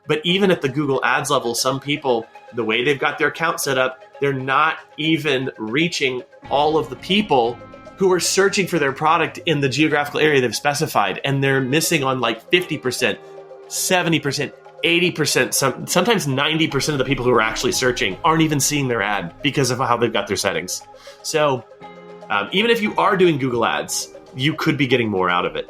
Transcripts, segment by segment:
But even at the Google Ads level, some people, the way they've got their account set up, they're not even reaching all of the people who are searching for their product in the geographical area they've specified. And they're missing on like 50%, 70%, 80%, sometimes 90% of the people who are actually searching aren't even seeing their ad because of how they've got their settings. So even if you are doing Google Ads, you could be getting more out of it.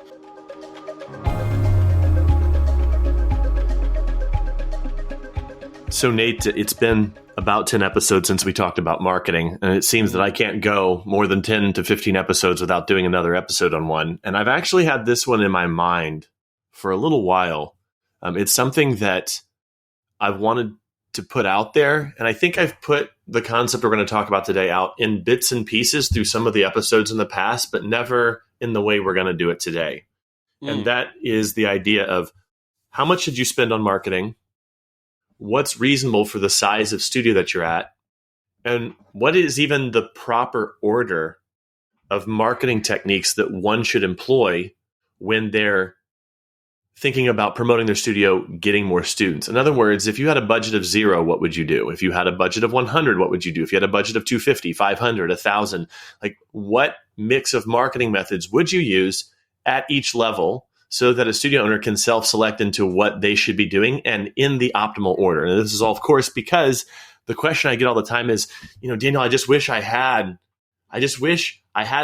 So Nate, it's been about 10 episodes since we talked about marketing, and it seems that I can't go more than 10 to 15 episodes without doing another episode on one. And I've actually had this one in my mind for a little while. It's something that I've wanted to put out there, and I think I've put the concept we're going to talk about today out in bits and pieces through some of the episodes in the past, but never in the way we're going to do it today. And that is the idea of how much should you spend on marketing? What's reasonable for the size of studio that you're at? And what is even the proper order of marketing techniques that one should employ when they're thinking about promoting their studio, getting more students? In other words, if you had a budget of 0, what would you do? If you had a budget of 100, what would you do? If you had a budget of 250, 500, 1,000, like what mix of marketing methods would you use at each level so that a studio owner can self-select into what they should be doing and in the optimal order? And this is all, of course, because the question I get all the time is, Daniel, I just wish I had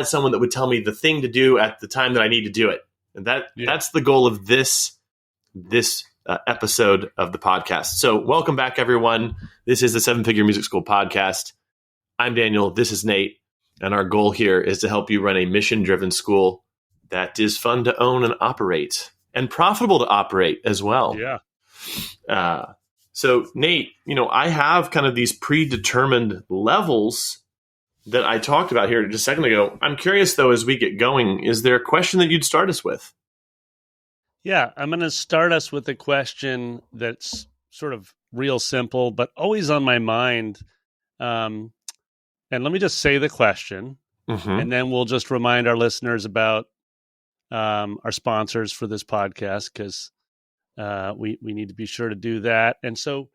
someone that would tell me the thing to do at the time that I need to do it. And that's the goal of this episode of the podcast. So welcome back, everyone. This is the 7-Figure Music School podcast. I'm Daniel. This is Nate. And our goal here is to help you run a mission-driven school that is fun to own and operate and profitable to operate as well. Yeah. So Nate, I have kind of these predetermined levels that I talked about here just a second ago. I'm curious though, as we get going, is there a question that you'd start us with? Yeah, I'm going to start us with a question that's sort of real simple, but always on my mind. And let me just say the question, and then we'll just remind our listeners about our sponsors for this podcast, because we need to be sure to do that. And so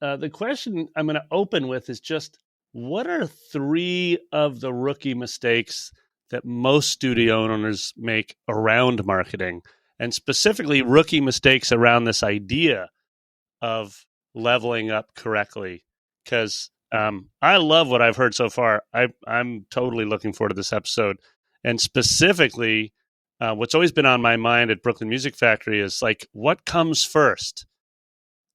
the question I'm going to open with is just, what are 3 of the rookie mistakes that most studio owners make around marketing, and specifically rookie mistakes around this idea of leveling up correctly? Because I love what I've heard so far. I'm totally looking forward to this episode. And specifically, what's always been on my mind at Brooklyn Music Factory is like, what comes first?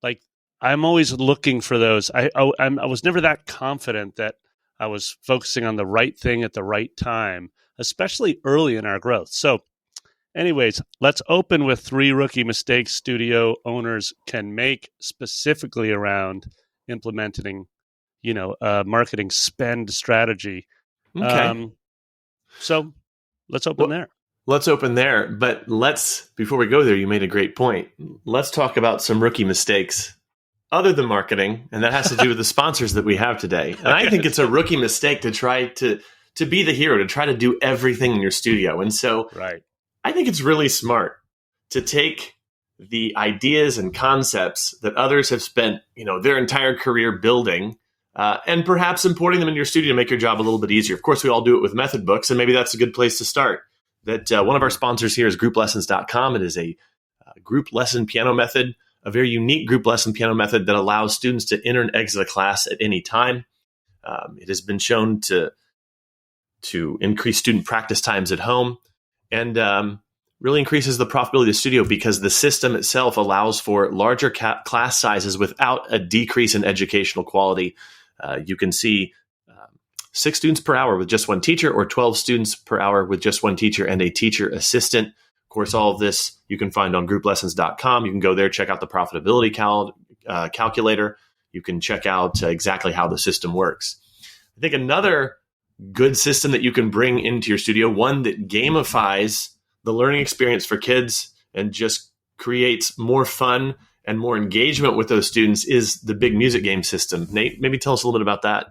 Like, I'm always looking for those. I was never that confident that I was focusing on the right thing at the right time, especially early in our growth. So anyways, let's open with 3 rookie mistakes studio owners can make specifically around implementing, a marketing spend strategy. Okay. So let's open there. Let's open there. But before we go there, you made a great point. Let's talk about some rookie mistakes other than marketing, and that has to do with the sponsors that we have today. And I think it's a rookie mistake to try to be the hero, to try to do everything in your studio. And so I think it's really smart to take the ideas and concepts that others have spent, their entire career building, and perhaps importing them into your studio to make your job a little bit easier. Of course, we all do it with method books, and maybe that's a good place to start. One of our sponsors here is grouplessons.com. It is a group lesson piano method, a very unique group lesson piano method that allows students to enter and exit a class at any time. It has been shown to increase student practice times at home, and really increases the profitability of the studio because the system itself allows for larger class sizes without a decrease in educational quality. You can see 6 students per hour with just one teacher, or 12 students per hour with just one teacher and a teacher assistant. Of course, all of this you can find on grouplessons.com. You can go there, check out the profitability calculator. You can check out exactly how the system works. I think another good system that you can bring into your studio, one that gamifies the learning experience for kids and just creates more fun and more engagement with those students, is the big music game system. Nate, maybe tell us a little bit about that.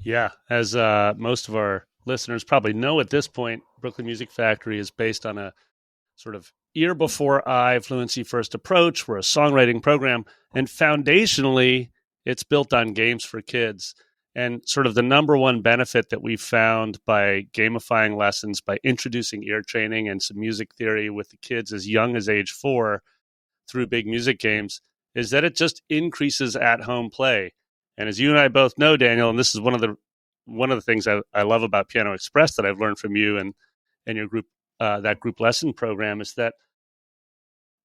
Yeah, as most of our listeners probably know at this point, Brooklyn Music Factory is based on a sort of ear before eye, fluency first approach. We're a songwriting program. And foundationally, it's built on games for kids. And sort of the number one benefit that we found by gamifying lessons, by introducing ear training and some music theory with the kids as young as age 4 through big music games, is that it just increases at-home play. And as you and I both know, Daniel, and this is one of the things I love about Piano Express that I've learned from you and your group, that group lesson program, is that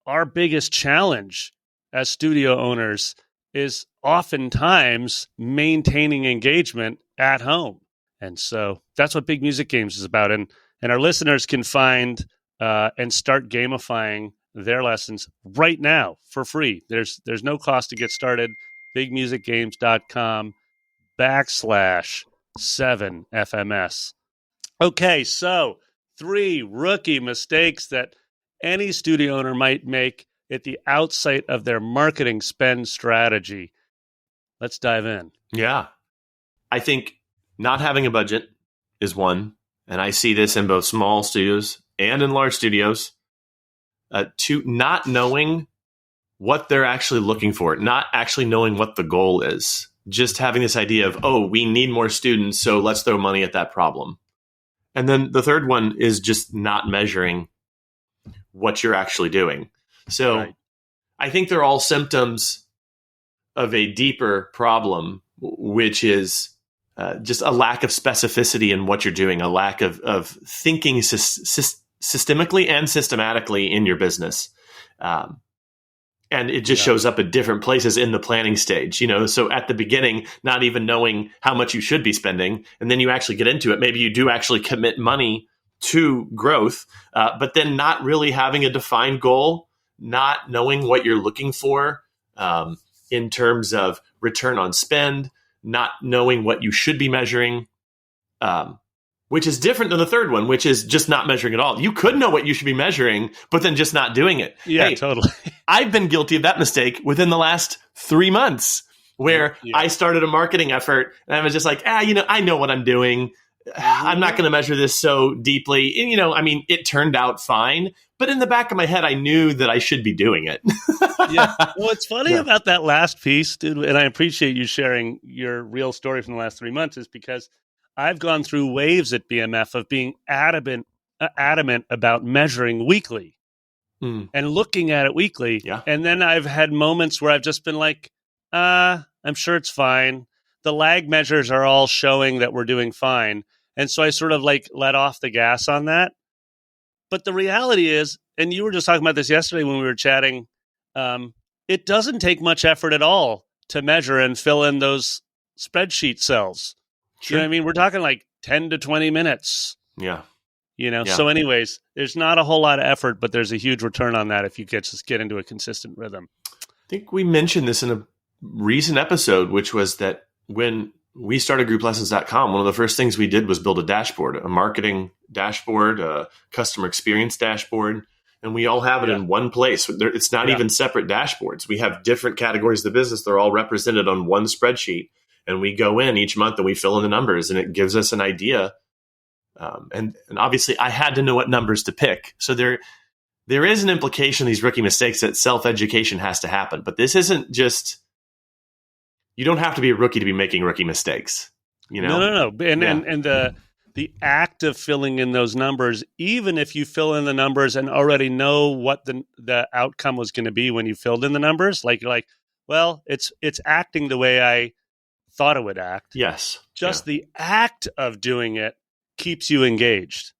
our biggest challenge as studio owners is oftentimes maintaining engagement at home. And so that's what Big Music Games is about. And our listeners can find and start gamifying their lessons right now for free. There's no cost to get started. bigmusicgames.com/7FMS. Okay, so 3 rookie mistakes that any studio owner might make at the outset of their marketing spend strategy. Let's dive in. Yeah. I think not having a budget is one, and I see this in both small studios and in large studios. 2, not knowing what they're actually looking for, not actually knowing what the goal is. Just having this idea of, oh, we need more students, so let's throw money at that problem. And then the third one is just not measuring what you're actually doing. So right. I think they're all symptoms of a deeper problem, which is just a lack of specificity in what you're doing, a lack of thinking systemically and systematically in your business. And it just shows up at different places in the planning stage, so at the beginning, not even knowing how much you should be spending. And then you actually get into it. Maybe you do actually commit money to growth, but then not really having a defined goal, not knowing what you're looking for in terms of return on spend, not knowing what you should be measuring, which is different than the third one, which is just not measuring at all. You could know what you should be measuring, but then just not doing it. Yeah, totally. I've been guilty of that mistake within the last 3 months where I started a marketing effort and I was just like, I know what I'm doing. I'm not going to measure this so deeply. And, it turned out fine. But in the back of my head, I knew that I should be doing it. Yeah. Well, what's funny about that last piece, dude, and I appreciate you sharing your real story from the last 3 months, is because I've gone through waves at BMF of being adamant about measuring weekly and looking at it weekly. Yeah. And then I've had moments where I've just been like, I'm sure it's fine. The lag measures are all showing that we're doing fine. And so I sort of let off the gas on that. But the reality is, and you were just talking about this yesterday when we were chatting, it doesn't take much effort at all to measure and fill in those spreadsheet cells. Sure. You know what I mean? We're talking like 10 to 20 minutes. Yeah. So anyways, there's not a whole lot of effort, but there's a huge return on that if you just get into a consistent rhythm. I think we mentioned this in a recent episode, which was that when we started grouplessons.com, one of the first things we did was build a dashboard, a marketing dashboard, a customer experience dashboard, and we all have it in one place. It's not even separate dashboards. We have different categories of the business. They're all represented on one spreadsheet. And we go in each month and we fill in the numbers, and it gives us an idea. And obviously, I had to know what numbers to pick. So there is an implication in these rookie mistakes that self-education has to happen. But this isn't just, you don't have to be a rookie to be making rookie mistakes. No. And the act of filling in those numbers, even if you fill in the numbers and already know what the outcome was going to be when you filled in the numbers, like, well, it's acting the way I thought it would act. Yes. Just the act of doing it keeps you engaged.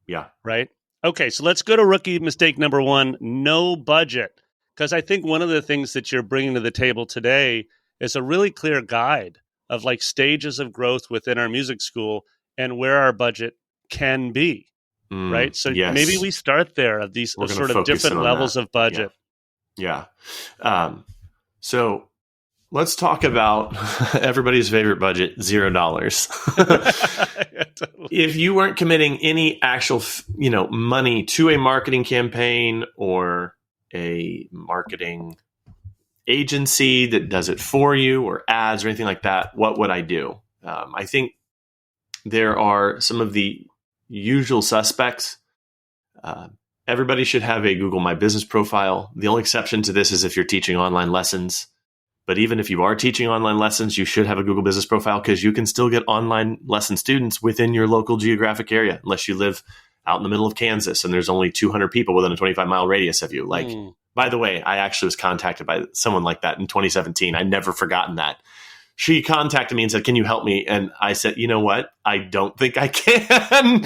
Yeah. Right? Okay, so let's go to rookie mistake number 1, no budget. Because I think one of the things that you're bringing to the table today is a really clear guide of stages of growth within our music school and where our budget can be. Right? So maybe we start there of these sort of different levels of budget. Yeah. So let's talk about everybody's favorite budget, $0. Yeah, totally. If you weren't committing any actual, money to a marketing campaign or a marketing agency that does it for you or ads or anything like that, what would I do? I think there are some of the usual suspects. And everybody should have a Google My Business profile. The only exception to this is if you're teaching online lessons. But even if you are teaching online lessons, you should have a Google Business profile because you can still get online lesson students within your local geographic area, unless you live out in the middle of Kansas and there's only 200 people within a 25-mile radius of you. Like, by the way, I actually was contacted by someone like that in 2017. I never forgotten that. She contacted me and said, "Can you help me?" And I said, "You know what? I don't think I can."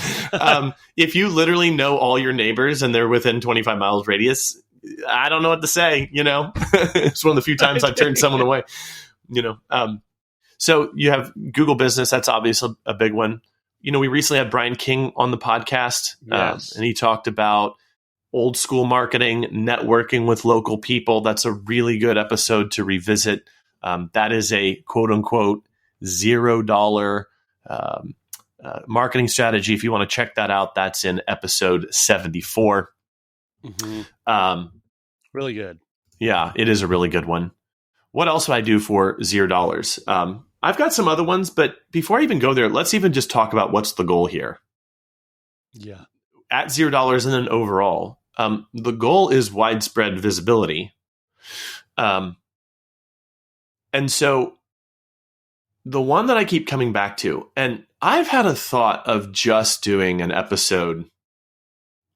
If you literally know all your neighbors and they're within 25 miles radius, I don't know what to say. It's one of the few times I've turned someone away. So you have Google Business. That's obviously a big one. We recently had Brian King on the podcast, and he talked about old school marketing, networking with local people. That's a really good episode to revisit. That is a quote unquote $0 marketing strategy. If you want to check that out, that's in episode 74. Really good. Yeah, it is a really good one. What else do I do for $0? I've got some other ones, but before I even go there, let's even just talk about what's the goal here. Yeah. At $0 and then overall, the goal is widespread visibility. And so the one that I keep coming back to, and I've had a thought of just doing an episode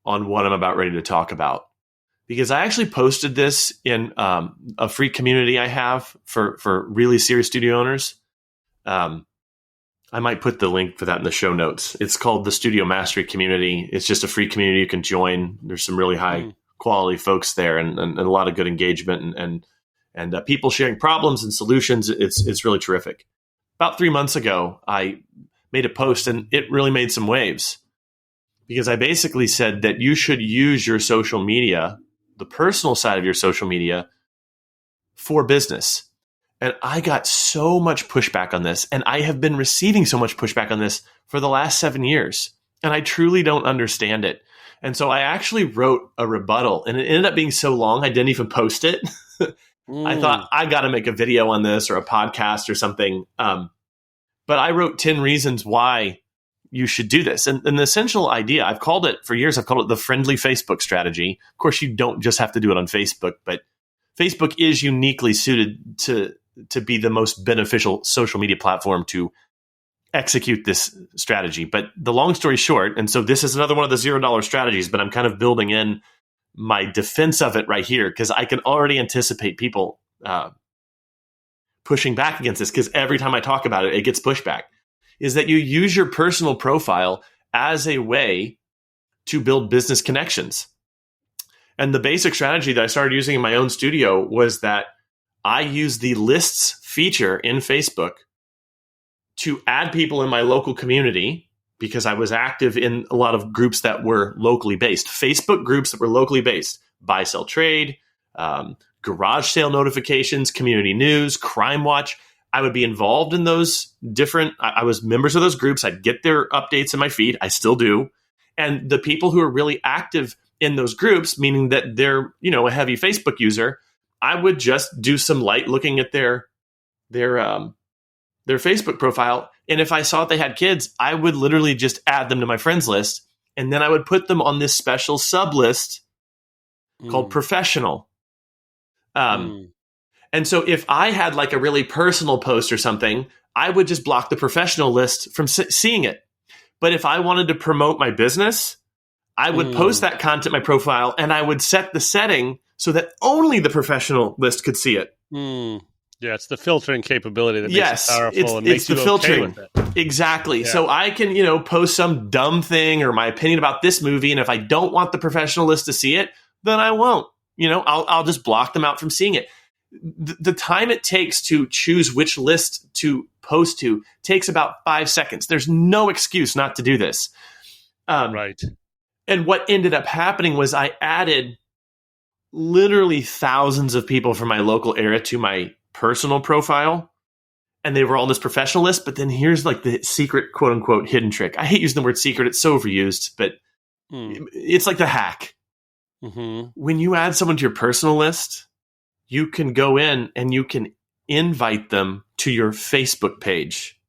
on what I'm about ready to talk about, because I actually posted this in a free community I have for really serious studio owners. I might put the link for that in the show notes. It's called the Studio Mastery Community. It's just a free community you can join. There's some really high quality folks there and a lot of good engagement and people sharing problems and solutions. It's really terrific. About 3 months ago, I made a post and it really made some waves because I basically said that you should use your social media, the personal side of your social media, for business. And I got so much pushback on this, and I have been receiving so much pushback on this for the last 7 years, and I truly don't understand it. And so I actually wrote a rebuttal, and it ended up being so long I didn't even post it. I thought I got to make a video on this or a podcast or something. But I wrote 10 reasons why you should do this. And the essential idea, I've called it for years, I've called it the friendly Facebook strategy. Of course, you don't just have to do it on Facebook, but Facebook is uniquely suited to be the most beneficial social media platform to execute this strategy. But the long story short, and so this is another one of the $0 strategies, but I'm kind of building in my defense of it right here because I can already anticipate people pushing back against this because every time I talk about it, it gets pushback, is that you use your personal profile as a way to build business connections. And the basic strategy that I started using in my own studio was that I use the lists feature in Facebook to add people in my local community because I was active in a lot of groups that were locally based. Facebook groups that were locally based. Buy, sell, trade, garage sale notifications, community news, crime watch. I would be involved in those different, I was members of those groups. I'd get their updates in my feed. I still do. And the people who are really active in those groups, meaning that they're, a heavy Facebook user, I would just do some light looking at their Facebook profile. And if I saw they had kids, I would literally just add them to my friends list. And then I would put them on this special sub list called professional. And so if I had like a really personal post or something, I would just block the professional list from seeing it. But if I wanted to promote my business, I would post that content in my profile and I would set the setting so that only the professional list could see it. Yeah, it's the filtering capability that makes it powerful and makes the you filtering. Okay with it. Exactly. Yeah. So I can, post some dumb thing or my opinion about this movie, and if I don't want the professional list to see it, then I won't. I'll just block them out from seeing it. The time it takes to choose which list to post to takes about 5 seconds. There's no excuse not to do this. Right. And what ended up happening was I added literally thousands of people from my local area to my personal profile, and they were all on this professional list. But then here's like the secret, quote unquote, hidden trick. I hate using the word secret. It's so overused, but it's like the hack. When you add someone to your personal list, you can go in and you can invite them to your Facebook page.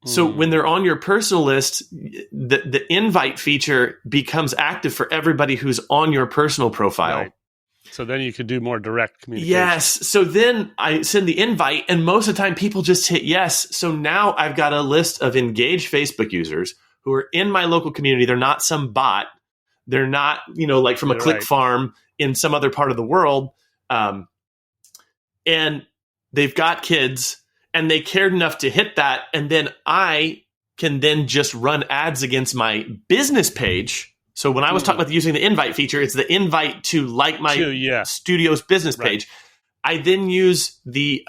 So when they're on your personal list, the invite feature becomes active for everybody who's on your personal profile. Right. So then you could do more direct communication. Yes. So then I send the invite, and most of the time people just hit yes. So now I've got a list of engaged Facebook users who are in my local community. They're not some bot. They're not, like from a click farm in some other part of the world. And they've got kids, and they cared enough to hit that. And then I can then just run ads against my business page. So when I was talking about using the invite feature, it's the invite to like my studio's business page. I then use the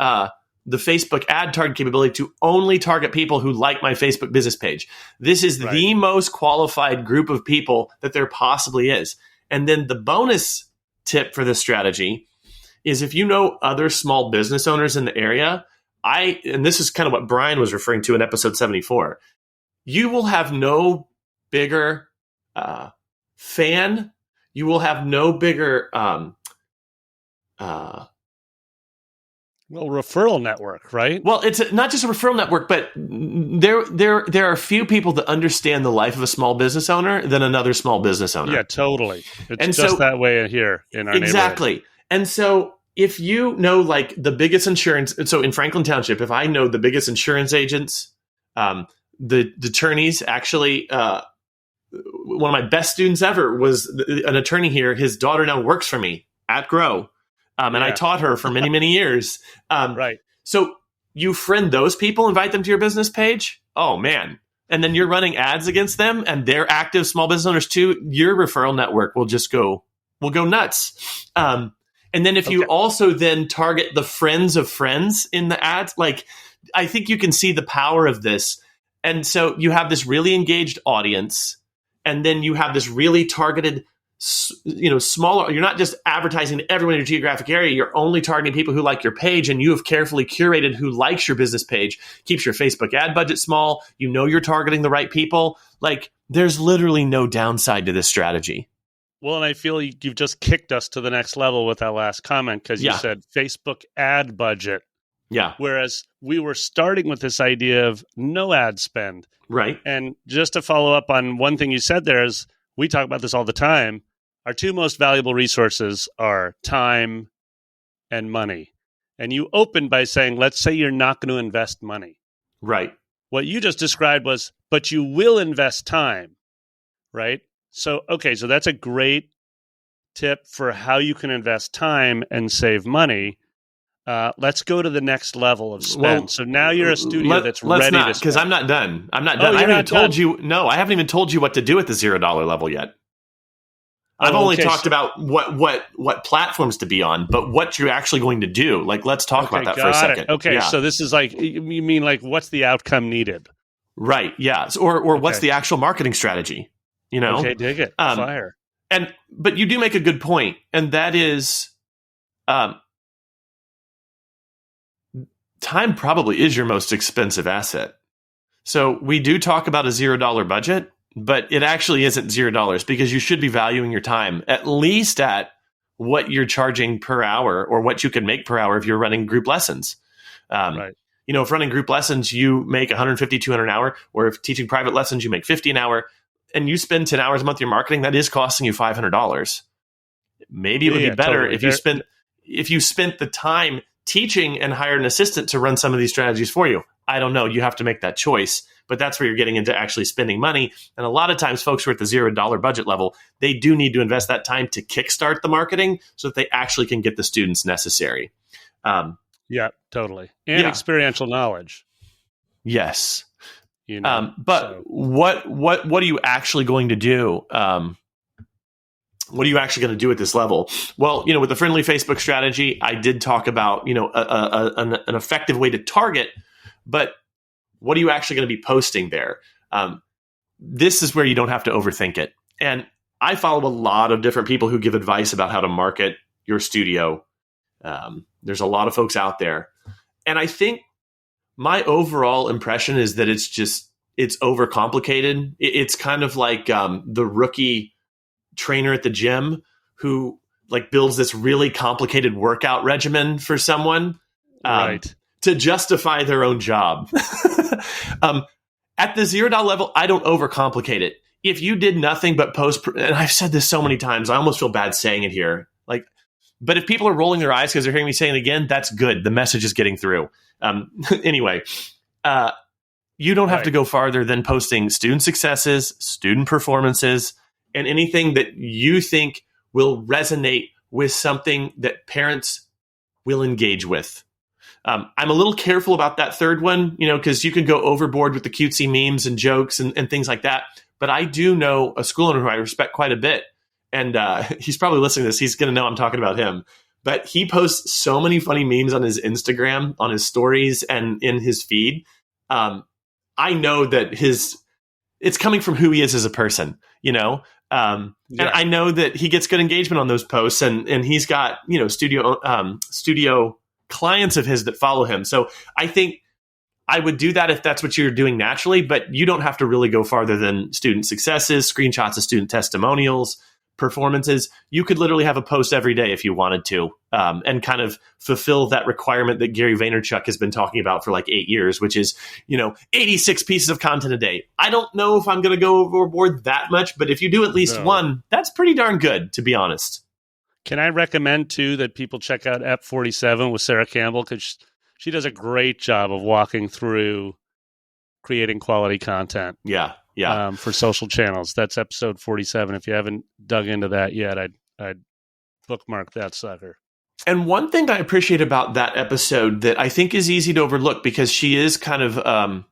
Facebook ad target capability to only target people who like my Facebook business page. This is the most qualified group of people that there possibly is. And then the bonus tip for this strategy is if you know other small business owners in the area, and this is kind of what Brian was referring to in episode 74, you will have no bigger fan. You will have no bigger referral network, right? Well, it's not just a referral network, but there are few people that understand the life of a small business owner than another small business owner. Yeah, totally. It's just that way here in our neighborhood. Exactly. And so if you know like the biggest insurance, so in Franklin Township, if I know the biggest insurance agents, the attorneys, actually, one of my best students ever was an attorney here. His daughter now works for me at Grow. And I taught her for many, many years. Right. So you friend those people, invite them to your business page. Oh, man. And then you're running ads against them, and they're active small business owners too. Your referral network will go nuts. And then if you also then target the friends of friends in the ads, like I think you can see the power of this. And so you have this really engaged audience, and then you have this really targeted, smaller. You're not just advertising to everyone in your geographic area. You're only targeting people who like your page, and you have carefully curated who likes your business page, keeps your Facebook ad budget small. You're targeting the right people. Like there's literally no downside to this strategy. Well, and I feel you've just kicked us to the next level with that last comment because you said Facebook ad budget. Yeah. Whereas we were starting with this idea of no ad spend. Right. And just to follow up on one thing you said there is, we talk about this all the time. Our two most valuable resources are time and money. And you opened by saying, let's say you're not going to invest money. Right. What you just described was, but you will invest time, right? So that's a great tip for how you can invest time and save money. Let's go to the next level of spend. Well, so now you're a studio that's ready to spend. Because I'm not done. I haven't even told you. No, I haven't even told you what to do at the $0 level yet. I've only talked about what platforms to be on, but what you're actually going to do. Like, let's talk about that for a second. Okay, so this is like, you mean like what's the outcome needed? Right, yeah. Or what's the actual marketing strategy? Okay, dig it. Fire. But you do make a good point, and that is time probably is your most expensive asset. So we do talk about a $0 budget, but it actually isn't $0 because you should be valuing your time at least at what you're charging per hour or what you can make per hour if you're running group lessons. Right. If running group lessons, you make $150, $200 an hour, or if teaching private lessons, you make $50 an hour, and you spend 10 hours a month in your marketing, that is costing you $500. Maybe it would be better totally. if you spent the time teaching and hired an assistant to run some of these strategies for you. I don't know. You have to make that choice. But that's where you're getting into actually spending money. And a lot of times folks who are at the $0 budget level, they do need to invest that time to kickstart the marketing so that they actually can get the students necessary. Yeah, totally. And experiential knowledge. Yes. What are you actually going to do? What are you actually going to do at this level? Well, with the friendly Facebook strategy, I did talk about, an effective way to target, but what are you actually going to be posting there? This is where you don't have to overthink it. And I follow a lot of different people who give advice about how to market your studio. There's a lot of folks out there. And I think my overall impression is that it's overcomplicated. It's kind of like the rookie trainer at the gym who like builds this really complicated workout regimen for someone to justify their own job. At the $0 level, I don't overcomplicate it. If you did nothing but post, and I've said this so many times, I almost feel bad saying it here. But if people are rolling their eyes because they're hearing me saying it again, that's good. The message is getting through. Anyway, you don't have to go farther than posting student successes, student performances, and anything that you think will resonate with something that parents will engage with. I'm a little careful about that third one, because you can go overboard with the cutesy memes and jokes and things like that. But I do know a school owner who I respect quite a bit. And he's probably listening to this. He's going to know I'm talking about him. But he posts so many funny memes on his Instagram, on his stories, and in his feed. I know that it's coming from who he is as a person, And I know that he gets good engagement on those posts, and he's got, studio clients of his that follow him. So I think I would do that if that's what you're doing naturally, but you don't have to really go farther than student successes, screenshots of student testimonials, performances. You could literally have a post every day if you wanted to, and kind of fulfill that requirement that Gary Vaynerchuk has been talking about for like 8 years, which is, 86 pieces of content a day. I don't know if I'm going to go overboard that much, but if you do at least one, that's pretty darn good, to be honest. Can I recommend, too, that people check out EP47 with Sarah Campbell? Because she does a great job of walking through creating quality content. Yeah. For social channels. That's episode 47. If you haven't dug into that yet, I'd bookmark that sucker. And one thing I appreciate about that episode that I think is easy to overlook, because she is kind of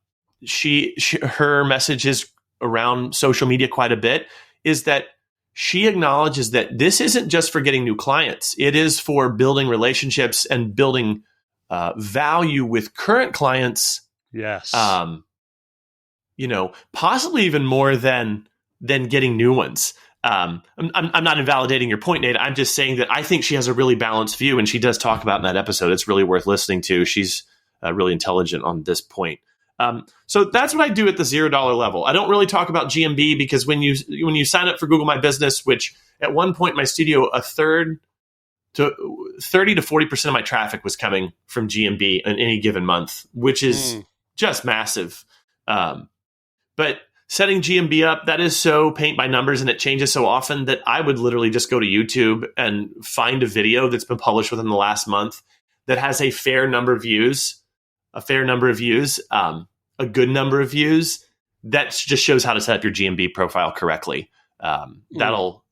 her message is around social media quite a bit, is that she acknowledges that this isn't just for getting new clients. It is for building relationships and building value with current clients. Yes. Possibly even more than getting new ones. I'm not invalidating your point, Nate. I'm just saying that I think she has a really balanced view, and she does talk about in that episode. It's really worth listening to. She's really intelligent on this point. So that's what I do at the $0 level. I don't really talk about GMB, because when you sign up for Google My Business, which at one point in my studio, 30 to 40% of my traffic was coming from GMB in any given month, which is just massive. But setting GMB up, that is so paint by numbers, and it changes so often that I would literally just go to YouTube and find a video that's been published within the last month that has a fair number of views, a good number of views. That just shows how to set up your GMB profile correctly. That'll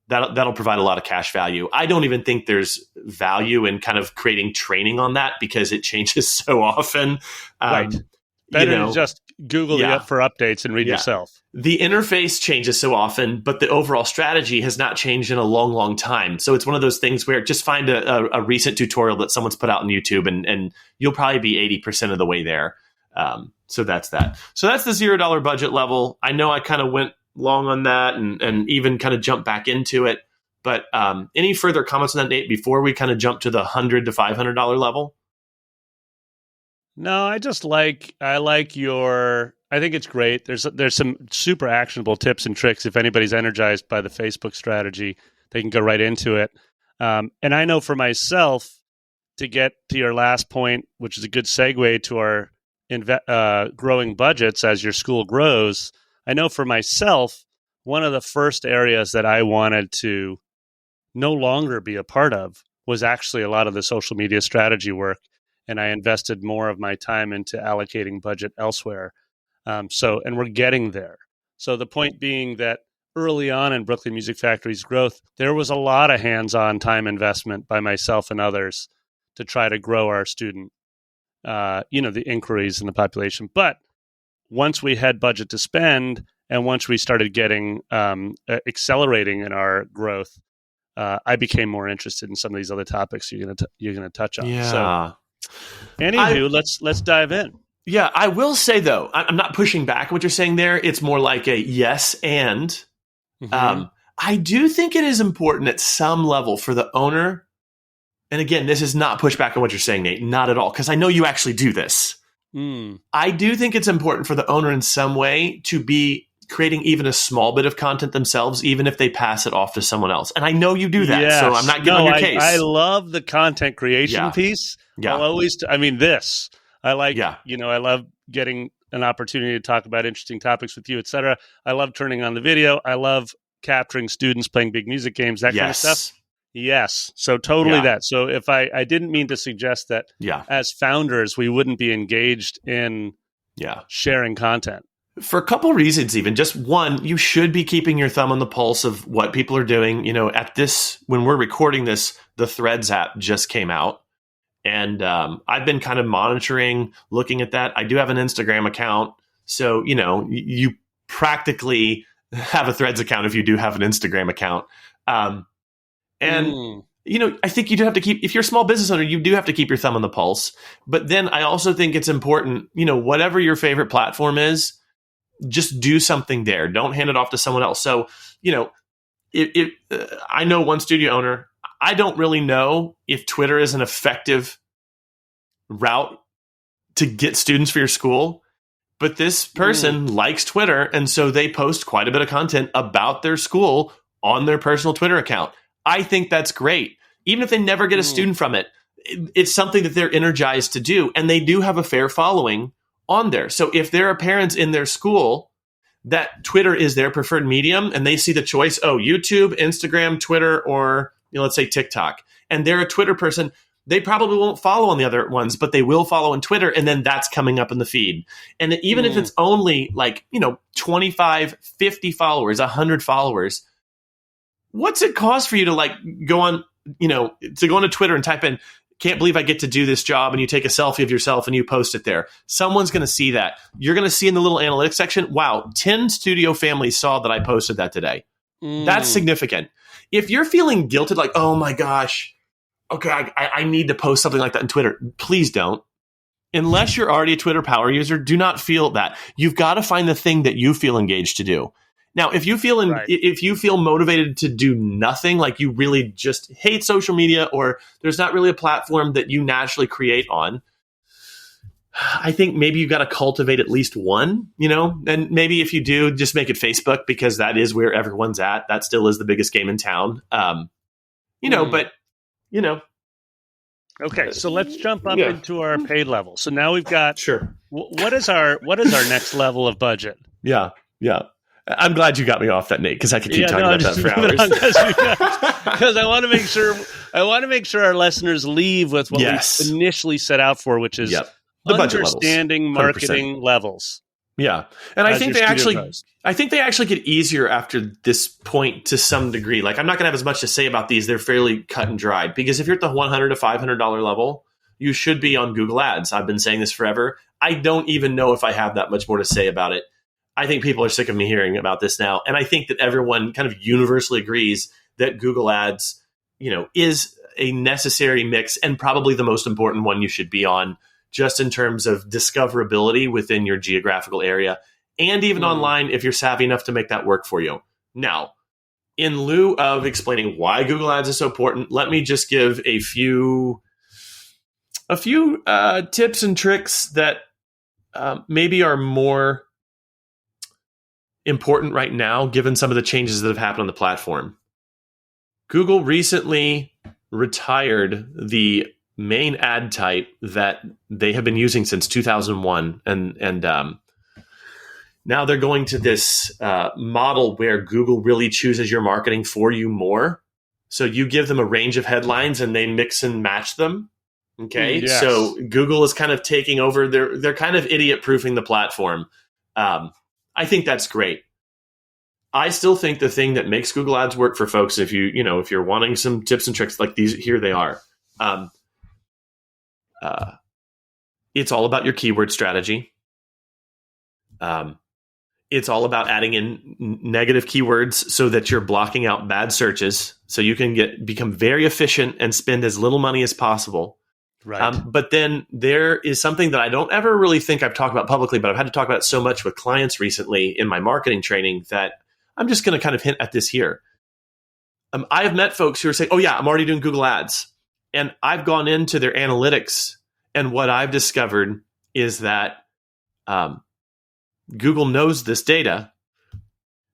provide a lot of cash value. I don't even think there's value in kind of creating training on that, because it changes so often. Right. Better to just Google it up for updates and read yourself. The interface changes so often, but the overall strategy has not changed in a long, long time. So it's one of those things where just find a recent tutorial that someone's put out on YouTube, and you'll probably be 80% of the way there. So that's that. So that's the $0 budget level. I know I kind of went long on that and even kind of jumped back into it. But any further comments on that, Nate, before we kind of jump to the $100 to $500 level? No, I think it's great. There's some super actionable tips and tricks. If anybody's energized by the Facebook strategy, they can go right into it. And I know for myself, to get to your last point, which is a good segue to our growing budgets as your school grows, I know for myself, one of the first areas that I wanted to no longer be a part of was actually a lot of the social media strategy work. And I invested more of my time into allocating budget elsewhere. And we're getting there. So the point being that early on in Brooklyn Music Factory's growth, there was a lot of hands-on time investment by myself and others to try to grow our student, the inquiries in the population. But once we had budget to spend, and once we started getting accelerating in our growth, I became more interested in some of these other topics you're gonna touch on. Yeah. So, anywho, let's dive in. Yeah, I will say, though, I'm not pushing back what you're saying there. It's more like a yes and. Mm-hmm. I do think it is important at some level for the owner. And again, this is not pushback on what you're saying, Nate. Not at all, because I know you actually do this. I do think it's important for the owner in some way to be creating even a small bit of content themselves, even if they pass it off to someone else. And I know you do that, yes. So I'm not getting on your case. I love the content creation piece. Yeah. I like, I love getting an opportunity to talk about interesting topics with you, etc. I love turning on the video. I love capturing students playing big music games, that kind of stuff. Yes. So totally that. So if I didn't mean to suggest that as founders, we wouldn't be engaged in sharing content. For a couple reasons, even. Just one, you should be keeping your thumb on the pulse of what people are doing. When we're recording this, the Threads app just came out. And I've been kind of monitoring, looking at that. I do have an Instagram account. So, you practically have a Threads account if you do have an Instagram account. I think you do have to keep, if you're a small business owner, you do have to keep your thumb on the pulse. But then I also think it's important, whatever your favorite platform is, just do something there. Don't hand it off to someone else. So, I know one studio owner, I don't really know if Twitter is an effective route to get students for your school, but this person likes Twitter, and so they post quite a bit of content about their school on their personal Twitter account. I think that's great. Even if they never get a student from it, it's something that they're energized to do, and they do have a fair following on there. So if there are parents in their school that Twitter is their preferred medium, and they see the choice, YouTube, Instagram, Twitter, or let's say TikTok, and they're a Twitter person, they probably won't follow on the other ones, but they will follow on Twitter, and then that's coming up in the feed. And even if it's only 25, 50 followers, 100 followers, what's it cost for you to go on, to go onto Twitter and type in, "Can't believe I get to do this job," and you take a selfie of yourself and you post it there? Someone's going to see that. You're going to see in the little analytics section, wow, 10 studio families saw that I posted that today. That's significant. If you're feeling guilted, oh my gosh, okay, I need to post something like that on Twitter, please don't. Unless you're already a Twitter power user, do not feel that. You've got to find the thing that you feel engaged to do. Now, if you feel motivated to do nothing, like you really just hate social media, or there's not really a platform that you naturally create on, I think maybe you've got to cultivate at least one, and maybe if you do, just make it Facebook, because that is where everyone's at. That still is the biggest game in town. Okay, so let's jump up into our paid level. So now we've got what is our next level of budget? Yeah. I'm glad you got me off that, Nate, because I could keep talking about that for hours. Because I want to make sure our listeners leave with what we initially set out for, which is the understanding marketing levels. Yeah, and I think they actually get easier after this point to some degree. I'm not going to have as much to say about these; they're fairly cut and dry. Because if you're at the $100 to $500 level, you should be on Google Ads. I've been saying this forever. I don't even know if I have that much more to say about it. I think people are sick of me hearing about this now, and I think that everyone kind of universally agrees that Google Ads, is a necessary mix and probably the most important one you should be on, just in terms of discoverability within your geographical area, and even online if you're savvy enough to make that work for you. Now, in lieu of explaining why Google Ads is so important, let me just give a few tips and tricks that maybe are more important right now, given some of the changes that have happened on the platform. Google recently retired the main ad type that they have been using since 2001, and now they're going to this model where Google really chooses your marketing for you more. So you give them a range of headlines and they mix and match them. Okay, yes. So Google is kind of taking over. They're kind of idiot proofing the platform. I think that's great. I still think the thing that makes Google Ads work for folks, if you're wanting some tips and tricks like these, here they are. It's all about your keyword strategy. It's all about adding in negative keywords so that you're blocking out bad searches, so you can become very efficient and spend as little money as possible. Right. But then there is something that I don't ever really think I've talked about publicly, but I've had to talk about it so much with clients recently in my marketing training that I'm just going to kind of hint at this here. I have met folks who are saying, "Oh yeah, I'm already doing Google Ads," and I've gone into their analytics, and what I've discovered is that Google knows this data.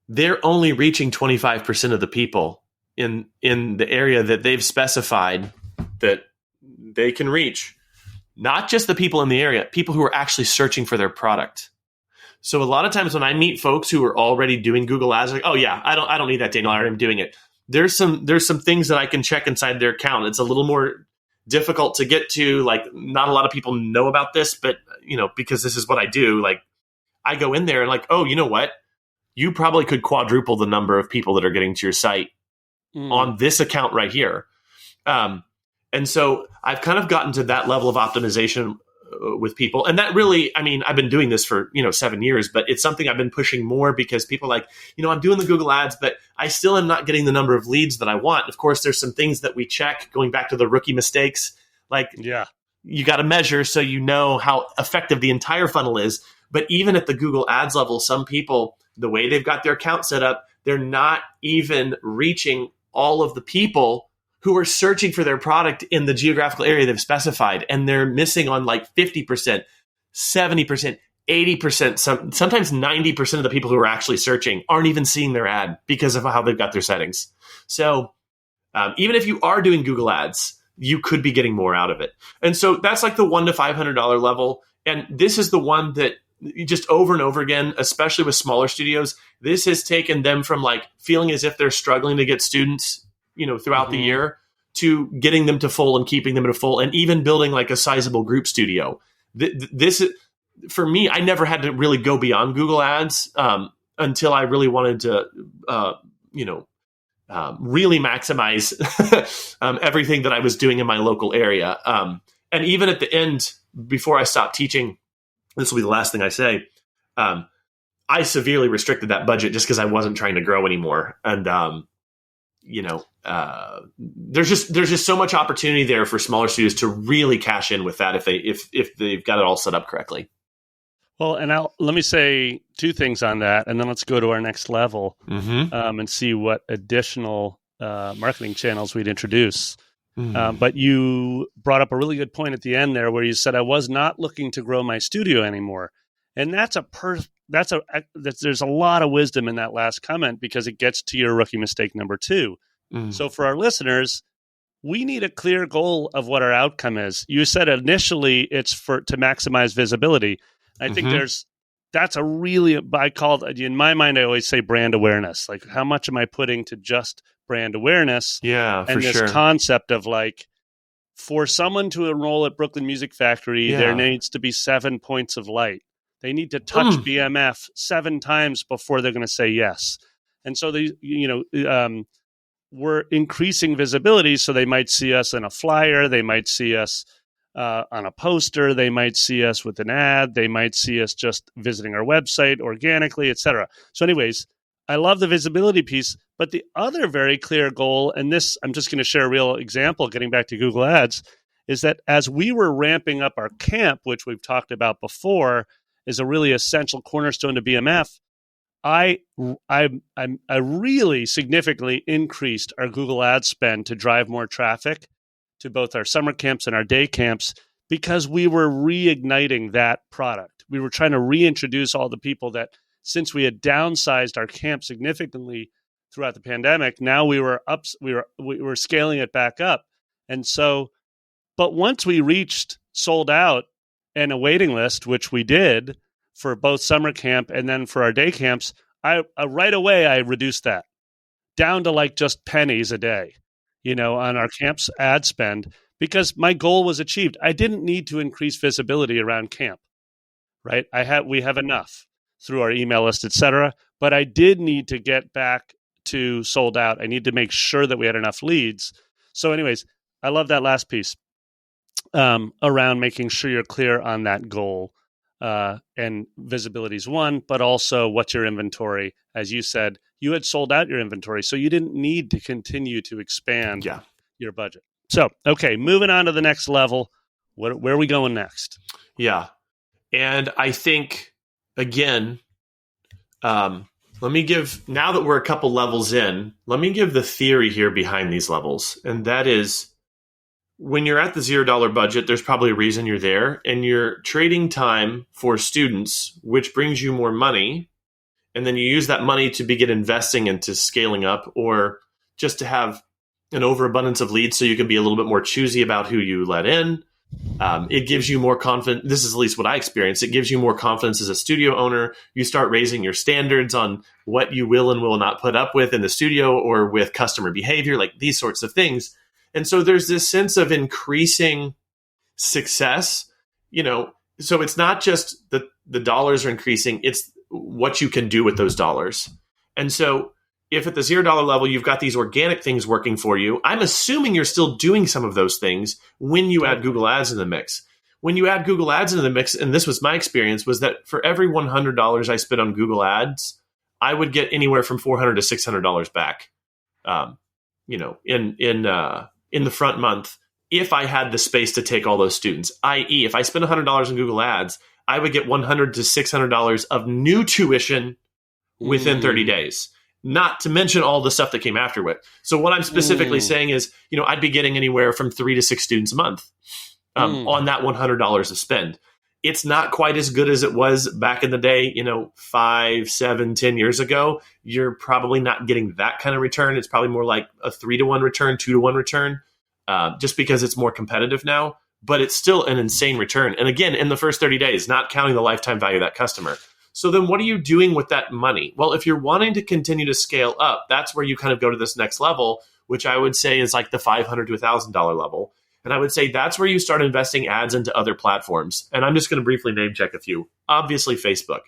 They're only reaching 25% of the people in the area that they've specified that they can reach. Not just the people in the area, people who are actually searching for their product. So a lot of times when I meet folks who are already doing Google Ads, like, oh yeah, I don't need that, Daniel. I already am doing it. There's some things that I can check inside their account. It's a little more difficult to get to. Like, not a lot of people know about this, but because this is what I do, like I go in there and like, oh, you know what? You probably could quadruple the number of people that are getting to your site on this account right here. And so I've kind of gotten to that level of optimization with people. And that really, I mean, I've been doing this for, 7 years, but it's something I've been pushing more because people are like, I'm doing the Google Ads, but I still am not getting the number of leads that I want. Of course, there's some things that we check, going back to the rookie mistakes. Like, you got to measure so you know how effective the entire funnel is. But even at the Google Ads level, some people, the way they've got their account set up, they're not even reaching all of the people who are searching for their product in the geographical area they've specified. And they're missing on like 50%, 70%, 80%, sometimes 90% of the people who are actually searching aren't even seeing their ad because of how they've got their settings. So even if you are doing Google Ads, you could be getting more out of it. And so that's like the $100 to $500 level. And this is the one that just over and over again, especially with smaller studios, this has taken them from like feeling as if they're struggling to get students throughout the year, to getting them to full and keeping them at a full, and even building like a sizable group studio. This, for me, I never had to really go beyond Google Ads until I really wanted to, really maximize everything that I was doing in my local area. And even at the end, before I stopped teaching, this will be the last thing I say, I severely restricted that budget just because I wasn't trying to grow anymore. And, there's just so much opportunity there for smaller studios to really cash in with that if they've got it all set up correctly. Well, and let me say two things on that, and then let's go to our next level and see what additional marketing channels we'd introduce. But you brought up a really good point at the end there, where you said I was not looking to grow my studio anymore, and there's a lot of wisdom in that last comment, because it gets to your rookie mistake number 2. So for our listeners, we need a clear goal of what our outcome is. You said initially it's to maximize visibility. I think that's a really, in my mind, I always say brand awareness. Like, how much am I putting to just brand awareness? Yeah, and this concept of like, for someone to enroll at Brooklyn Music Factory, there needs to be 7 points of light. They need to touch BMF 7 times before they're going to say yes. And so we're increasing visibility, so they might see us in a flyer, they might see us on a poster, they might see us with an ad, they might see us just visiting our website organically, etc. So anyways, I love the visibility piece, but the other very clear goal, and this I'm just going to share a real example, getting back to Google Ads, is that as we were ramping up our camp, which we've talked about before, is a really essential cornerstone to BMF, I really significantly increased our Google Ads spend to drive more traffic to both our summer camps and our day camps, because we were reigniting that product. We were trying to reintroduce all the people that, since we had downsized our camp significantly throughout the pandemic, now we were scaling it back up. And so, but once we reached sold out and a waiting list, which we did for both summer camp and then for our day camps, I right away I reduced that down to like just pennies a day, on our camp's ad spend, because my goal was achieved. I didn't need to increase visibility around camp, right? We have enough through our email list, etc. But I did need to get back to sold out. I need to make sure that we had enough leads. So anyways, I love that last piece around making sure you're clear on that goal. And visibility is one, but also what's your inventory? As you said, you had sold out your inventory, so you didn't need to continue to expand your budget. So, okay, moving on to the next level. Where are we going next? Yeah. And I think, again, now that we're a couple levels in, let me give the theory here behind these levels. And that is, when you're at the $0 budget, there's probably a reason you're there, and you're trading time for students, which brings you more money. And then you use that money to begin investing into scaling up, or just to have an overabundance of leads so you can be a little bit more choosy about who you let in, It gives you more confidence. This is at least what I experienced. It gives you more confidence as a studio owner. You start raising your standards on what you will and will not put up with in the studio or with customer behavior, like these sorts of things. And so there's this sense of increasing success, so it's not just the dollars are increasing, it's what you can do with those dollars. And so if at the $0 level, you've got these organic things working for you, I'm assuming you're still doing some of those things when you add Google Ads in the mix. When you add Google Ads into the mix, and this was my experience, was that for every $100 I spent on Google Ads, I would get anywhere from $400 to $600 back, in the front month, if I had the space to take all those students. I.e., if I spent $100 on Google Ads, I would get $100 to $600 of new tuition within 30 days. Not to mention all the stuff that came after it. So what I'm specifically saying is, I'd be getting anywhere from 3 to 6 students a month on that $100 of spend. It's not quite as good as it was back in the day, 5, 7, 10 years ago. You're probably not getting that kind of return. It's probably more like a 3-to-1 return, 2-to-1 return, just because it's more competitive now. But it's still an insane return. And again, in the first 30 days, not counting the lifetime value of that customer. So then what are you doing with that money? Well, if you're wanting to continue to scale up, that's where you kind of go to this next level, which I would say is like the $500 to $1,000 level. And I would say that's where you start investing ads into other platforms. And I'm just going to briefly name check a few. Obviously, Facebook.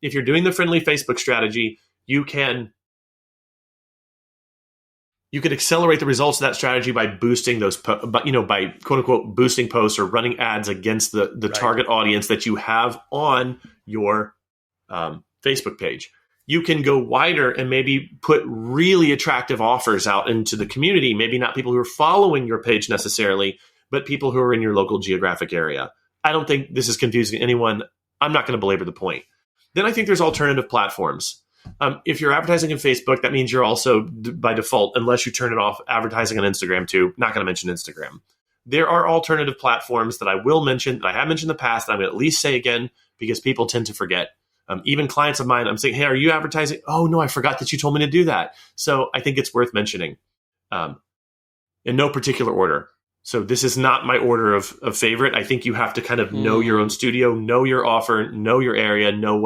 If you're doing the friendly Facebook strategy, you can accelerate the results of that strategy by boosting those, by quote unquote boosting posts or running ads against the target audience that you have on your Facebook page. You can go wider and maybe put really attractive offers out into the community. Maybe not people who are following your page necessarily, but people who are in your local geographic area. I don't think this is confusing anyone. I'm not going to belabor the point. Then I think there's alternative platforms. If you're advertising in Facebook, that means you're also, by default, unless you turn it off, advertising on Instagram too. Not going to mention Instagram. There are alternative platforms that I will mention, that I have mentioned in the past, that I'm going to at least say again, because people tend to forget. Even clients of mine, I'm saying, hey, are you advertising? Oh, no, I forgot that you told me to do that. So I think it's worth mentioning in no particular order. So this is not my order of favorite. I think you have to kind of know your own studio, know your offer, know your area, know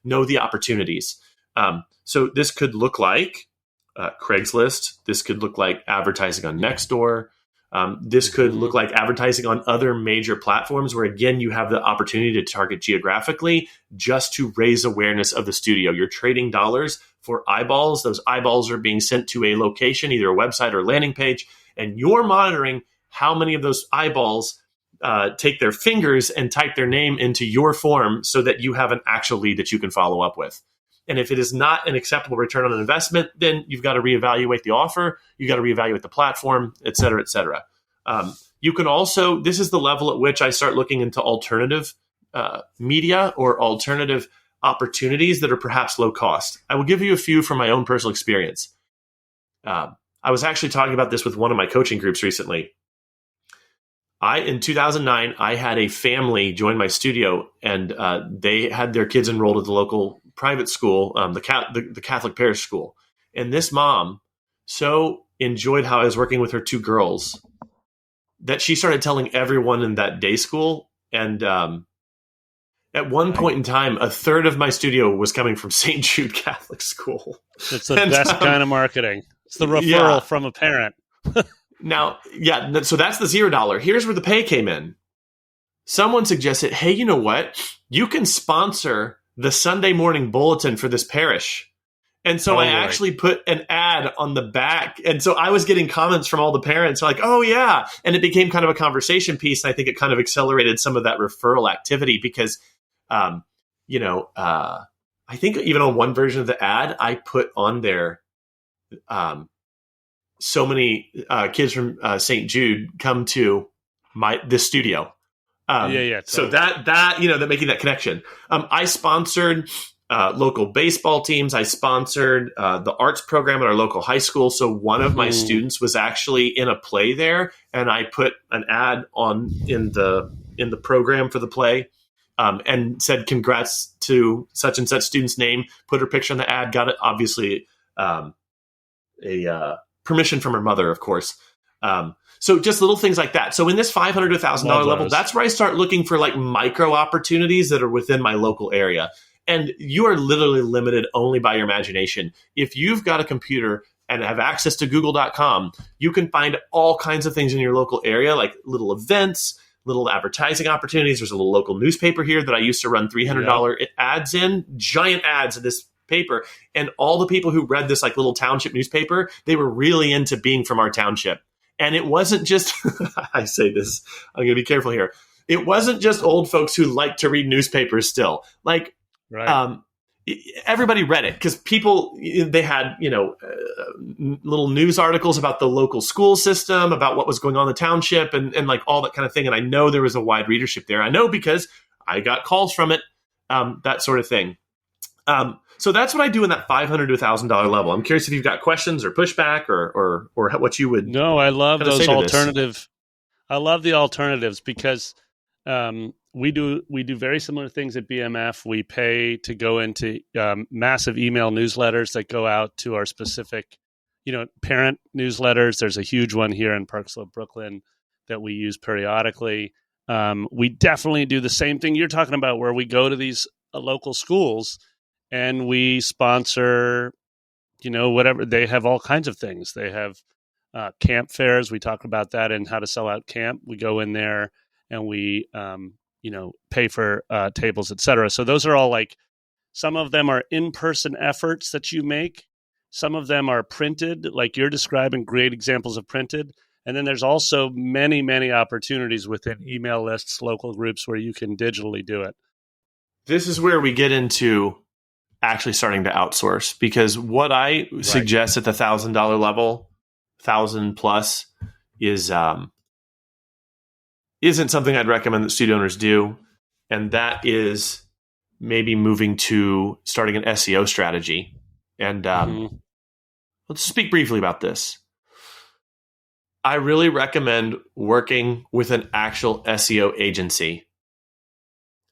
the opportunities. So this could look like Craigslist. This could look like advertising on Nextdoor. This could look like advertising on other major platforms where, again, you have the opportunity to target geographically just to raise awareness of the studio. You're trading dollars for eyeballs. Those eyeballs are being sent to a location, either a website or landing page, and you're monitoring how many of those eyeballs take their fingers and type their name into your form so that you have an actual lead that you can follow up with. And if it is not an acceptable return on investment, then you've got to reevaluate the offer. You've got to reevaluate the platform, et cetera, et cetera. You can also, this is the level at which I start looking into alternative media or alternative opportunities that are perhaps low cost. I will give you a few from my own personal experience. I was actually talking about this with one of my coaching groups recently. In 2009, I had a family join my studio, and they had their kids enrolled at the local private school, the Catholic parish school. And this mom so enjoyed how I was working with her 2 girls that she started telling everyone in that day school. And at one point in time, a third of my studio was coming from St. Jude Catholic School. It's the best kind of marketing. It's the referral from a parent. Now, so that's the $0. Here's where the pay came in. Someone suggested, hey, you know what? You can sponsor the Sunday morning bulletin for this parish. And so I actually put an ad on the back. And so I was getting comments from all the parents like, oh, yeah. And it became kind of a conversation piece. And I think it kind of accelerated some of that referral activity because, I think even on one version of the ad, I put on there so many kids from St. Jude come to this studio. Totally. So that making that connection. I sponsored local baseball teams. I sponsored the arts program at our local high school. So one of my students was actually in a play there, and I put an ad in the program for the play, and said congrats to such and such student's name. Put her picture on the ad. Got it. Obviously, a permission from her mother, of course. So just little things like that. So in this $500 to $1,000 level, that's where I start looking for like micro opportunities that are within my local area. And you are literally limited only by your imagination. If you've got a computer and have access to google.com, you can find all kinds of things in your local area, like little events, little advertising opportunities. There's a little local newspaper here that I used to run $300 ads in, giant ads in this paper. And all the people who read this like little township newspaper, they were really into being from our township. And it wasn't just, I say this, I'm going to be careful here. It wasn't just old folks who like to read newspapers still. Like, everybody read it because people, they had, little news articles about the local school system, about what was going on in the township and like all that kind of thing. And I know there was a wide readership there. I know because I got calls from it, that sort of thing. So that's what I do in that $500 to $1,000 level. I'm curious if you've got questions or pushback or what you would. No, I love those alternative. I love the alternatives because we do very similar things at BMF. We pay to go into massive email newsletters that go out to our specific, parent newsletters. There's a huge one here in Park Slope, Brooklyn, that we use periodically. We definitely do the same thing you're talking about, where we go to these local schools and we sponsor, whatever. They have all kinds of things. They have camp fairs. We talk about that and how to sell out camp. We go in there and we, pay for tables, et cetera. So those are all like, some of them are in-person efforts that you make. Some of them are printed, like you're describing, great examples of printed. And then there's also many, many opportunities within email lists, local groups where you can digitally do it. This is where we get into actually starting to outsource, because what I suggest at the $1,000 level, 1,000 plus, is isn't something I'd recommend that studio owners do, and that is maybe moving to starting an SEO strategy. And let's speak briefly about this. I really recommend working with an actual SEO agency,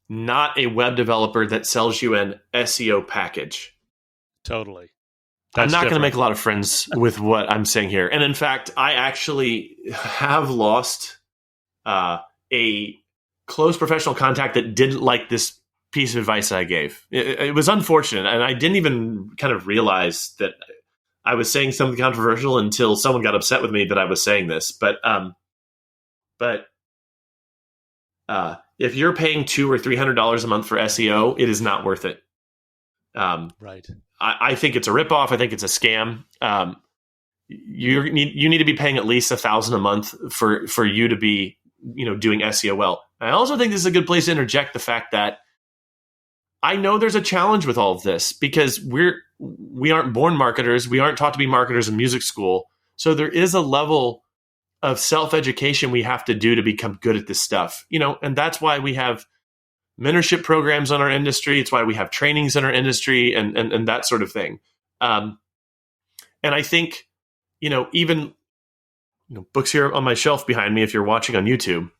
not a web developer that sells you an SEO package. Totally. I'm not going to make a lot of friends with what I'm saying here. And in fact, I actually have lost a close professional contact that didn't like this piece of advice that I gave. It was unfortunate. And I didn't even kind of realize that I was saying something controversial until someone got upset with me that I was saying this. But if you're paying $200 or $300 a month for SEO, it is not worth it. Right. I think it's a ripoff. I think it's a scam. You need to be paying at least $1,000 a month for you to be, doing SEO well. I also think this is a good place to interject the fact that I know there's a challenge with all of this because we aren't born marketers. We aren't taught to be marketers in music school. So there is a level of self-education we have to do to become good at this stuff, and that's why we have mentorship programs on our industry. It's why we have trainings in our industry and that sort of thing. And I think, even, books here on my shelf behind me, if you're watching on YouTube,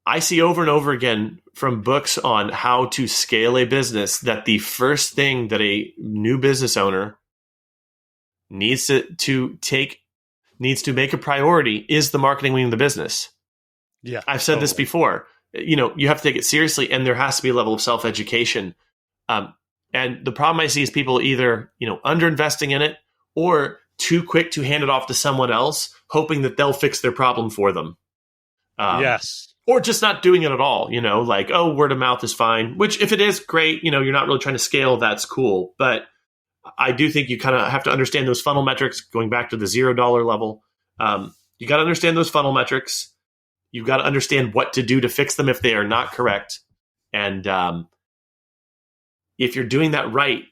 I see over and over again from books on how to scale a business that the first thing that a new business owner needs to make a priority is the marketing wing of the business. Yeah, I've said this before. You have to take it seriously, and there has to be a level of self-education. And the problem I see is people either underinvesting in it or too quick to hand it off to someone else, hoping that they'll fix their problem for them. Yes. Or just not doing it at all. Like, oh, word of mouth is fine. Which, if it is, great. You're not really trying to scale. That's cool. But I do think you kind of have to understand those funnel metrics. Going back to the $0 level, you got to understand those funnel metrics. You've got to understand what to do to fix them if they are not correct. And if you're doing that right,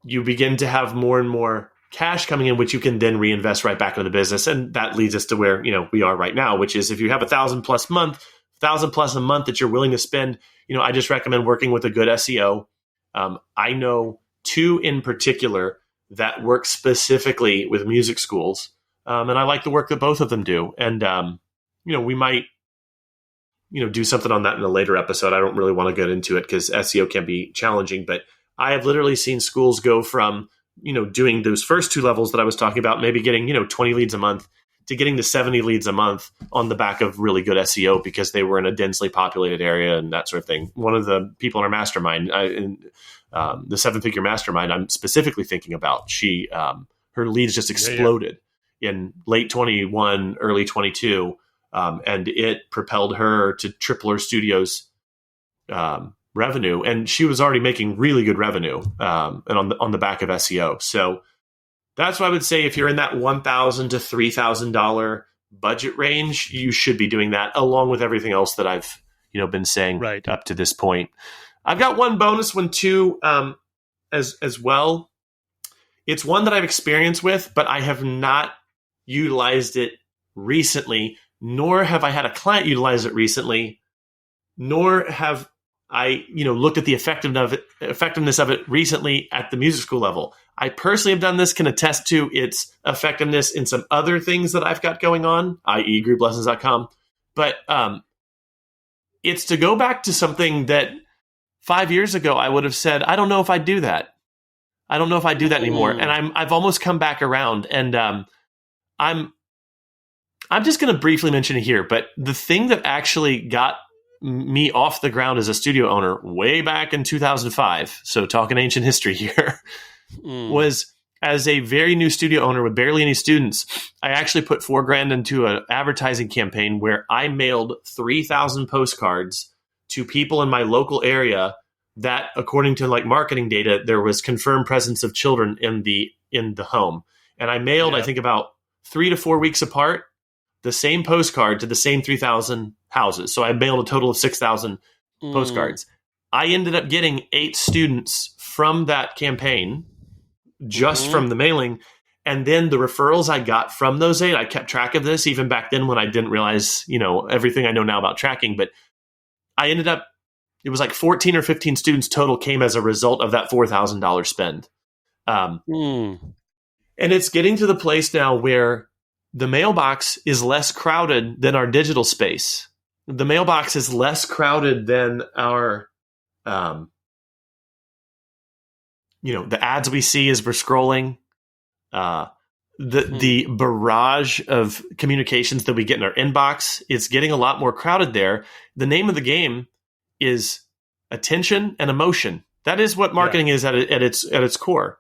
you begin to have more and more cash coming in, which you can then reinvest right back into the business. And that leads us to where, we are right now, which is if you have $1,000 plus a month that you're willing to spend, I just recommend working with a good SEO. I know two in particular that work specifically with music schools. And I like the work that both of them do. And, we might, do something on that in a later episode. I don't really want to get into it because SEO can be challenging, but I have literally seen schools go from doing those first two levels that I was talking about, maybe getting, 20 leads a month to getting to 70 leads a month on the back of really good SEO because they were in a densely populated area and that sort of thing. One of the people in our mastermind, the 7-figure mastermind I'm specifically thinking about, her leads just exploded in late 21, early 22. And it propelled her to triple her studio's revenue. And she was already making really good revenue and on the back of SEO. So that's why I would say if you're in that $1,000 to $3,000 budget range, you should be doing that along with everything else that I've been saying up to this point. I've got one bonus one too as well. It's one that I've experienced with, but I have not utilized it recently, nor have I had a client utilize it recently, nor have I, looked at the effectiveness of it recently at the music school level. I personally have done this, can attest to its effectiveness in some other things that I've got going on, i.e. grouplessons.com. But it's to go back to something that 5 years ago I would have said, I don't know if I do that. I don't know if I do that anymore. And I've almost come back around. And I'm just going to briefly mention it here. But the thing that actually got me off the ground as a studio owner way back in 2005, so talking ancient history here, was as a very new studio owner with barely any students, I actually put $4,000 into an advertising campaign where I mailed 3,000 postcards to people in my local area that, according to marketing data, there was confirmed presence of children in the home. And I mailed, I think, about 3 to 4 weeks apart, the same postcard to the same 3,000 houses. So I mailed a total of 6,000 postcards. I ended up getting 8 students from that campaign, just from the mailing. And then the referrals I got from those 8, I kept track of this even back then when I didn't realize, everything I know now about tracking. But I ended up, it was like 14 or 15 students total came as a result of that $4,000 spend. And it's getting to the place now where the mailbox is less crowded than our digital space. The mailbox is less crowded than our, the ads we see as we're scrolling, the barrage of communications that we get in our inbox. It's getting a lot more crowded there. The name of the game is attention and emotion. That is what marketing is at its core.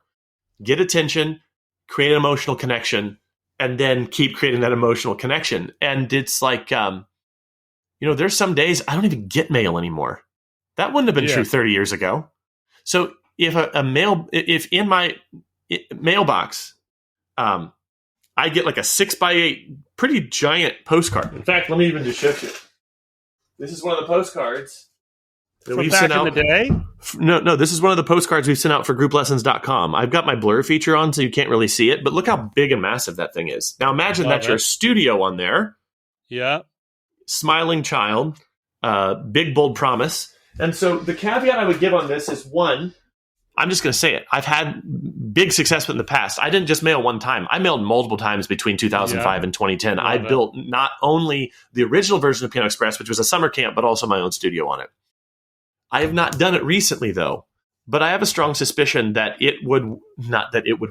Get attention, create an emotional connection, and then keep creating that emotional connection. And it's like, there's some days I don't even get mail anymore. That wouldn't have been true 30 years ago. So if if in my mailbox, I get like a 6x8, pretty giant postcard. In fact, let me even just show you. This is one of the postcards that we've sent out. In the day? No, this is one of the postcards we've sent out for grouplessons.com. I've got my blur feature on, so you can't really see it, but look how big and massive that thing is. Now imagine that's your studio on there. Yeah. Smiling child, big, bold promise. And so the caveat I would give on this is, one, I'm just going to say it. I've had big success with it in the past. I didn't just mail one time. I mailed multiple times between 2005 and 2010. I built not only the original version of Piano Express, which was a summer camp, but also my own studio on it. I have not done it recently, though, but I have a strong suspicion that it would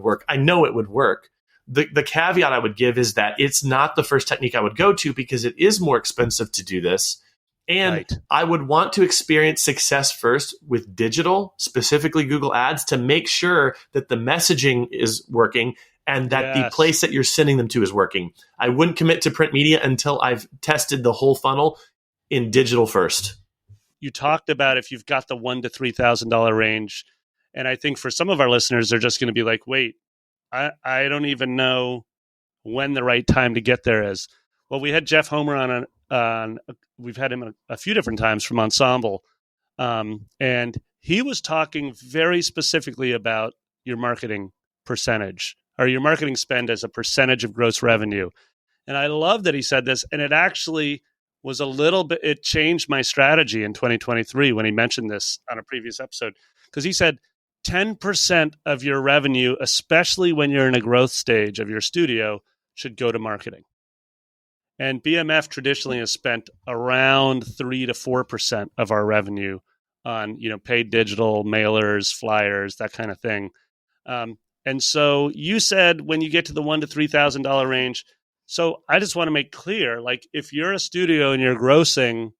work. I know it would work. The caveat I would give is that it's not the first technique I would go to because it is more expensive to do this. And I would want to experience success first with digital, specifically Google Ads, to make sure that the messaging is working and that the place that you're sending them to is working. I wouldn't commit to print media until I've tested the whole funnel in digital first. You talked about if you've got the $1,000 to $3,000 range. And I think for some of our listeners, they're just going to be like, wait, I don't even know when the right time to get there is. Well, we had Jeff Homer on we've had him a few different times from Ensemble. And he was talking very specifically about your marketing percentage or your marketing spend as a percentage of gross revenue. And I love that he said this. And it actually was it changed my strategy in 2023 when he mentioned this on a previous episode, because he said 10% of your revenue, especially when you're in a growth stage of your studio, should go to marketing. And BMF traditionally has spent around 3 to 4% of our revenue on, paid digital, mailers, flyers, that kind of thing. And so you said when you get to the $1,000 to $3,000 range. So I just want to make clear, like if you're a studio and you're grossing,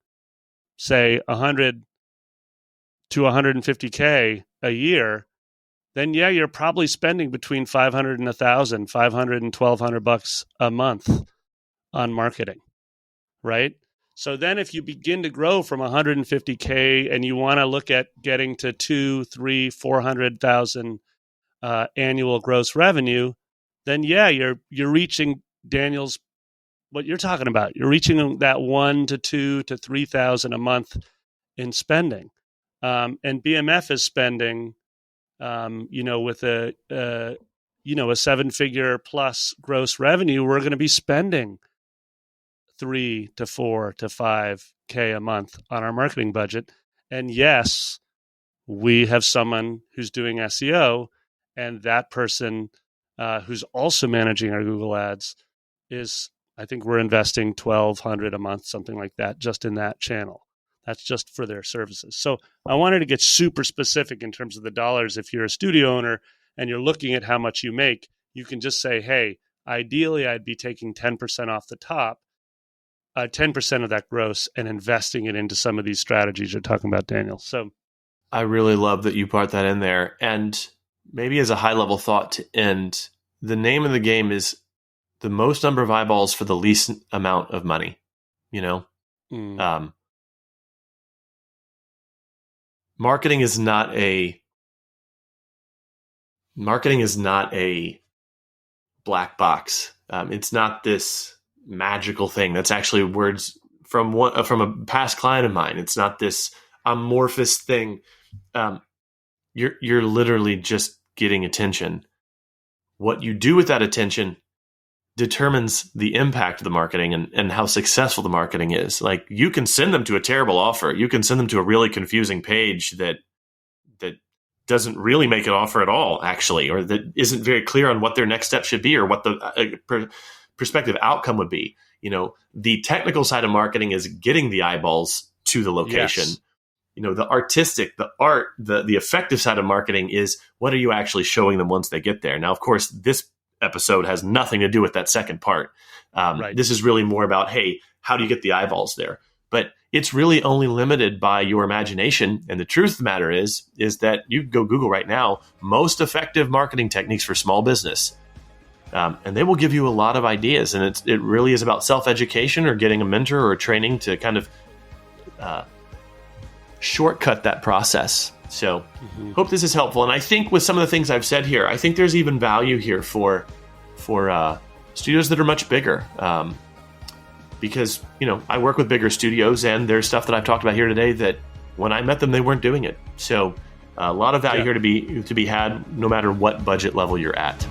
say 100 to 150K a year, then yeah, you're probably spending between 500 and 1,000, 500 and 1,200 bucks a month on marketing, right? So then if you begin to grow from 150K and you want to look at getting to 2, 3, 400,000 annual gross revenue, then yeah, you're reaching Daniel's what you're talking about. You're reaching that 1 to 2 to 3,000 a month in spending, and BMF is spending, with a 7-figure plus gross revenue. We're going to be spending 3 to 4 to 5K a month on our marketing budget, and yes, we have someone who's doing SEO, and that person who's also managing our Google ads is, I think we're investing $1,200 a month, something like that, just in that channel. That's just for their services. So I wanted to get super specific in terms of the dollars. If you're a studio owner and you're looking at how much you make, you can just say, hey, ideally I'd be taking 10% off the top, 10% of that gross, and investing it into some of these strategies you're talking about, Daniel. So I really love that you brought that in there. And maybe as a high-level thought to end, the name of the game is the most number of eyeballs for the least amount of money. Marketing is not a black box. It's not this magical thing. That's actually words from a past client of mine. It's not this amorphous thing. You're literally just getting attention. What you do with that attention determines the impact of the marketing and how successful the marketing is. Like, you can send them to a terrible offer. You can send them to a really confusing page that doesn't really make an offer at all, actually, or that isn't very clear on what their next step should be or what the prospective outcome would be. The technical side of marketing is getting the eyeballs to the location. Yes. The artistic, the art, the effective side of marketing is what are you actually showing them once they get there? Now, of course, this episode has nothing to do with that second part. Right. This is really more about, hey, how do you get the eyeballs there? But it's really only limited by your imagination. And the truth of the matter is that you go Google right now, most effective marketing techniques for small business. And they will give you a lot of ideas. And it really is about self-education or getting a mentor or a training to kind of shortcut that process. So hope this is helpful. And I think with some of the things I've said here, I think there's even value here for studios that are much bigger. Because, I work with bigger studios, and there's stuff that I've talked about here today that when I met them, they weren't doing it. So a lot of value here to be had no matter what budget level you're at.